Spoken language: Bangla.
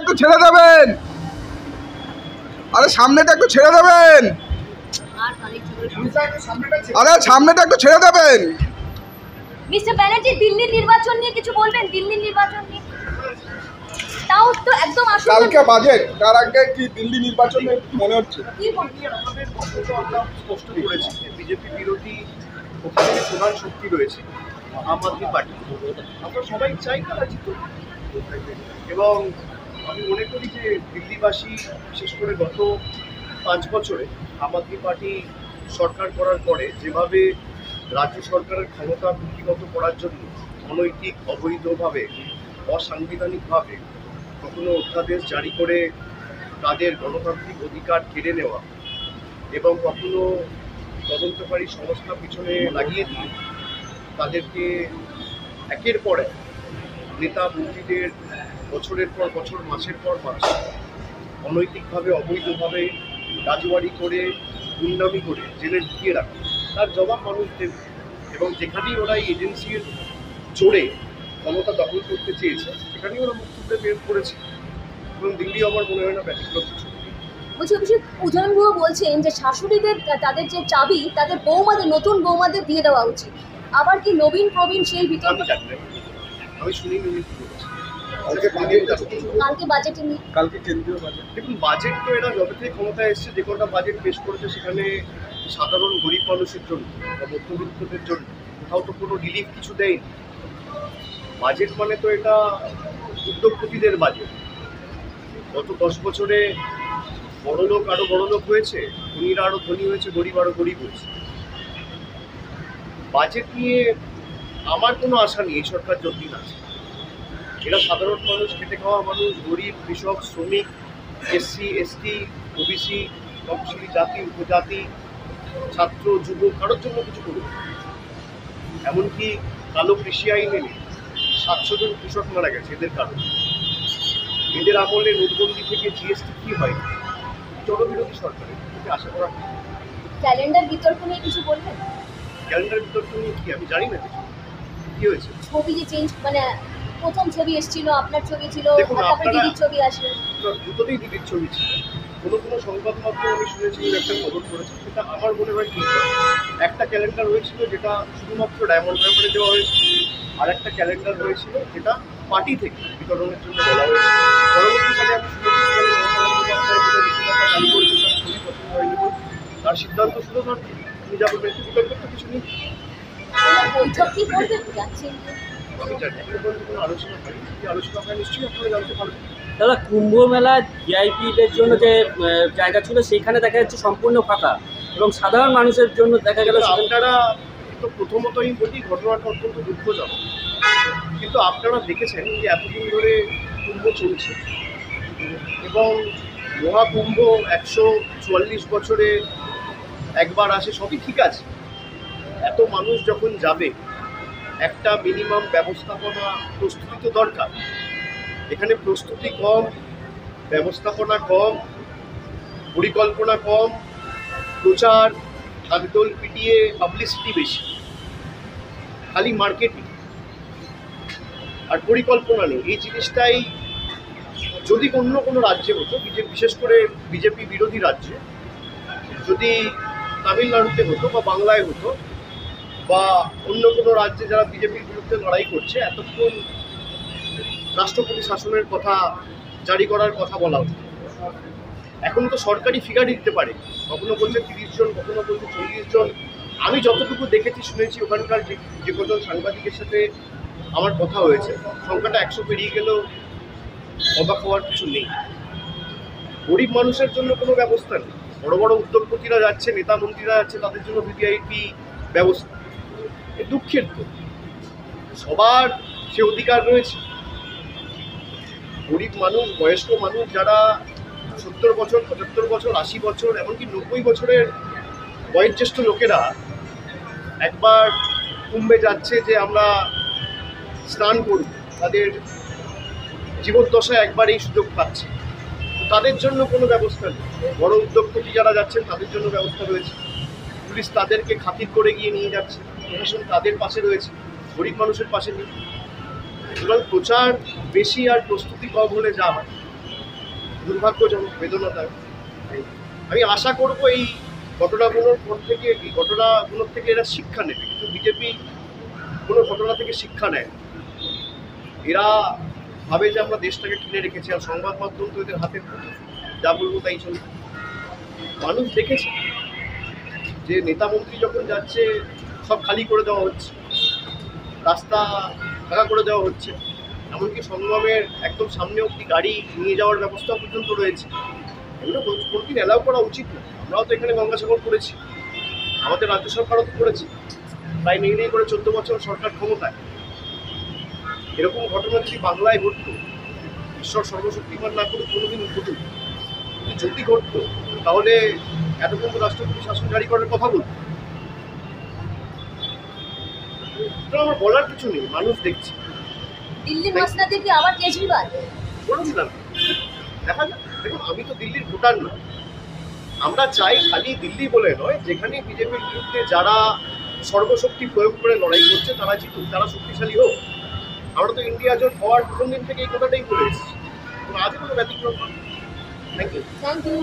একটু ছেড়ে দেবেন, আরে সামনেটা একটু ছেড়ে দেবেন, আরে সামনেটা একটু ছেড়ে দেবেন। মিস্টার ব্যানার্জি, দিল্লির নির্বাচন নিয়ে কিছু বলবেন? দিল্লির নির্বাচন নিয়ে তাও তো একদম আসল। কালকে বাজেট, তার আগে কি দিল্লি নির্বাচন মনে হচ্ছে? কি বলবেন? আমাদের বক্তব্য আমরা স্পষ্ট করেছি যে বিজেপি বিরোধী ওখানে প্রধান শক্তি রয়েছে আম আদমি পার্টি। আমরা সবাই চাই তারা জিতুক, এবং আমি মনে করি যে দিল্লিবাসী বিশেষ করে গত 5 বছরে আম আদমি পার্টি সরকার করার পরে যেভাবে রাজ্য সরকারের ক্ষমতা কুক্ষিগত করার জন্য অনৈতিক, অবৈধভাবে, অসাংবিধানিকভাবে কখনো অধ্যাদেশ জারি করে তাদের গণতান্ত্রিক অধিকার কেড়ে নেওয়া এবং কখনো তদন্তকারী সংস্থা পিছনে লাগিয়ে দিয়ে তাদেরকে একের পর এক নেতা মন্ত্রীদের বছরের পর বছর, মাসের পর মাস অনৈতিকভাবে, অবৈধভাবে রাজবাড়ি করে, গুন্ডামি করে জেলে ঢুকিয়ে রাখে, তার জবাব মানুষ দেবে। এবং যেখানেই ওরা এই এজেন্সির জোরে ক্ষমতা দখল করতে চেয়েছে সেখানেই ওরা মুক্তিতে বের করেছে, এবং দিল্লি আমার মনে হয় না ব্যতিক্রম কিছু। বলছি অভিষেক, উদয়নগুহ বলছেন যে শাশুড়িদের তাদের যে চাবি তাদের বৌমাদের, নতুন বৌমাদের দিয়ে দেওয়া উচিত। আবার কি নবীন প্রবীণ সেই বিতর্ক? আমি জানি না, আমি শুনি উনি কি বলেছে। কালকে বাজেটে নিয়ে, কালকে কেন্দ্রীয় বাজেট, দেখুন বাজেট তো এরা যবে থেকে ক্ষমতায় এসছে যে কটা বাজেট পেশ করেছে সেখানে সাধারণ গরিব মানুষের জন্য বা মধ্যবিত্তদের জন্য কোথাও তো কোনো রিলিফ কিছু দেয়নি। বাজেট মানে তো এটা উদ্যোগপতিদের বাজেট। গত 10 বছরে বড়লোক আরো বড়লোক হয়েছে, ধনীরা আরো ধনী হয়েছে, গরিব আরো গরিব হয়েছে। বাজেট নিয়ে আমার কোনো আশা নেই এই সরকার যতদিন আছে। এরা সাধারণ মানুষ, খেটে খাওয়া মানুষ, গরিব, কৃষক, শ্রমিক, এসসি, এসটি, ওবিসি, তফসিলি জাতি, উপজাতি, ছাত্র, যুব, কারোর জন্য কিছু করবে। এমনকি কালো কৃষি আইন এনে 700 জন কৃষক মারা গেছে এদের কারণে। এদের আমলে নোটবন্দি থেকে জিএসটি কি হয়, জনবিরোধী সরকারের আশা করা। ক্যালেন্ডার বিতর্ক নিয়ে কিছু বলবেন? ক্যালেন্ডার বিতর্ক নিয়ে কি আমি জানি না কিছু। কি হয়েছে? ছবি যে চেঞ্জ, মানে প্রথম ছবি এসেছিল, আপনার ছবি ছিল, দেখুন, তারপরে দিদির ছবি আসলো। দুটোতেই দিদির ছবি ছিল। কোনো সংবাদ মাধ্যমে আমি শুনেছি একটা খবর করেছে, সেটা আমার মনে হয় ঠিক। একটা ক্যালেন্ডার হয়েছিল যেটা শুধুমাত্র ডায়মন্ড হারবারে দেওয়া হয়েছিল, আর একটা ক্যালেন্ডার হয়েছিল যেটা পার্টি থেকে বিতরণের জন্য বলা হয়েছে। পরবর্তীকালে আমি শুনেছি ছবি পছন্দ হয়নি, তার সিদ্ধান্ত শুধু তিনি যাবেন, একটু বিতর্ক তো কিছু নেই। বৈঠক কি করবেন যাচ্ছেন? আমি জানি কোনো আলোচনা হয়নি, এই আলোচনা হয় নিশ্চয়ই আপনারা জানতে পারবেন। দাদা, কুম্ভ মেলা ভিআইপিদের জন্য যে জায়গা ছিল সেইখানে দেখা যাচ্ছে সম্পূর্ণ ফাঁকা, এবং সাধারণ মানুষের জন্য দেখা গেল। আপনারা তো প্রথমতই বলি ঘটনাটা অত্যন্ত দুঃখজনক, কিন্তু আপনারা দেখেছেন যে এতদিন ধরে কুম্ভ চলছে এবং মহাকুম্ভ 144 বছরে একবার আসে, সবই ঠিক আছে। এত মানুষ যখন যাবে একটা মিনিমাম ব্যবস্থাপনা, প্রস্তুতি তো দরকার। এখানে প্রস্তুতি কম, ব্যবস্থাপনা কম, পরিকল্পনা কম, প্রচার, ঢাকঢোল পিটিয়ে পাবলিসিটি বেশি, খালি মার্কেটিং আর পরিকল্পনা নেই। এই জিনিসটাই যদি অন্য কোনো রাজ্যে হতো, বিশেষ করে বিজেপি বিরোধী রাজ্যে, যদি তামিলনাড়ুতে হতো বা বাংলায় হতো বা অন্য কোনো রাজ্যে যারা বিজেপির বিরুদ্ধে লড়াই করছে, এতক্ষণ রাষ্ট্রপতি শাসনের কথা জারি করার কথা বলা হতো। এখন তো সরকারি ফিগার দিতে পারে, কখনো বলছে 30 জন, কখনো বলছে 40 জন। আমি যতটুকু দেখেছি, শুনেছি, ওখানকার যে কজন সাংবাদিকের সাথে আমার কথা হয়েছে, সংখ্যাটা 100 পেরিয়ে গেলেও অবাক হওয়ার কিছু নেই। গরিব মানুষের জন্য কোনো ব্যবস্থা নেই। বড় বড় উদ্যোগপতিরা যাচ্ছে, নেতা মন্ত্রীরা যাচ্ছে, তাদের জন্য ভিভিআইপি ব্যবস্থা। দুঃখের তো, সবার সে অধিকার রয়েছে। গরিব মানুষ, বয়স্ক মানুষ যারা 70 বছর, 75 বছর, 80 বছর, এমনকি 90 বছরের বয়োজ্যেষ্ঠ লোকেরা একবার কুম্ভে যাচ্ছে যে আমরা স্নান করব, তাদের জীবদ্দশায় একবার এই সুযোগ পাচ্ছে। তাদের জন্য কোনো ব্যবস্থা নেই। বড় উদ্যোগপতি যারা যাচ্ছেন তাদের জন্য ব্যবস্থা রয়েছে, পুলিশ তাদেরকে খাতির করে গিয়ে নিয়ে যাচ্ছে, প্রশাসন তাদের পাশে রয়েছে, গরিব মানুষের পাশে নেই। সুতরাং প্রচার বেশি আর প্রস্তুতি কম হলে যা হয়। দুর্ভাগ্যজনক, বেদনাদায়ক। আমি আশা করব এই ঘটনাগুলোর থেকে এরা শিক্ষা নেবে, কিন্তু বিজেপি কোনো ঘটনা থেকে শিক্ষা নেয় না। এরা ভাবে যে আমরা দেশটাকে কিনে রেখেছি, আর সংবাদ মাধ্যম তো এদের হাতে যা বলবো তাই চলবে। মানুষ দেখেছে যে নেতা মন্ত্রী যখন যাচ্ছে সব খালি করে দেওয়া হচ্ছে, রাস্তা ফাঁকা করে দেওয়া হচ্ছে, এমনকি সংগমের একদম সামনে অব্দি গাড়ি নিয়ে যাওয়ার ব্যবস্থা পর্যন্ত রয়েছে। এগুলো কোনোদিন অ্যালাউ করা উচিত না। আমরাও তো এখানে গঙ্গাসাগর করেছি, আমাদের রাজ্য সরকারও তো করেছে, প্রায় নেই করে 14 বছর সরকার ক্ষমতায়। এরকম ঘটনা যদি বাংলায় ঘটতো, ঈশ্বর সর্বশক্তিমান না করে কোনোদিন ঘটুক, কিন্তু যদি ঘটতো তাহলে এতক্ষণ তো রাষ্ট্রপতি শাসন জারি করার কথা বলতো। আমার বলার কিছু নেই, মানুষ দেখছে। দিল্লির মাসনাদে কি আবার কেজরিওয়াল? বলেছিলাম, দেখা যাক। দেখুন, আমি তো দিল্লির ভোটার না। আমরা চাই খালি দিল্লি বলে নয়, যেখানে বিজেপির বিরুদ্ধে যারা সর্বশক্তি প্রয়োগ করে লড়াই করছে তারা জিতুক, তারা শক্তিশালী হোক। আমরা তো ইন্ডিয়া জোট হওয়ার প্রথম দিন থেকে এই কথাটাই বলে এসেছি, আজও কোনো ব্যতিক্রম নয়। Thank you. Thank you.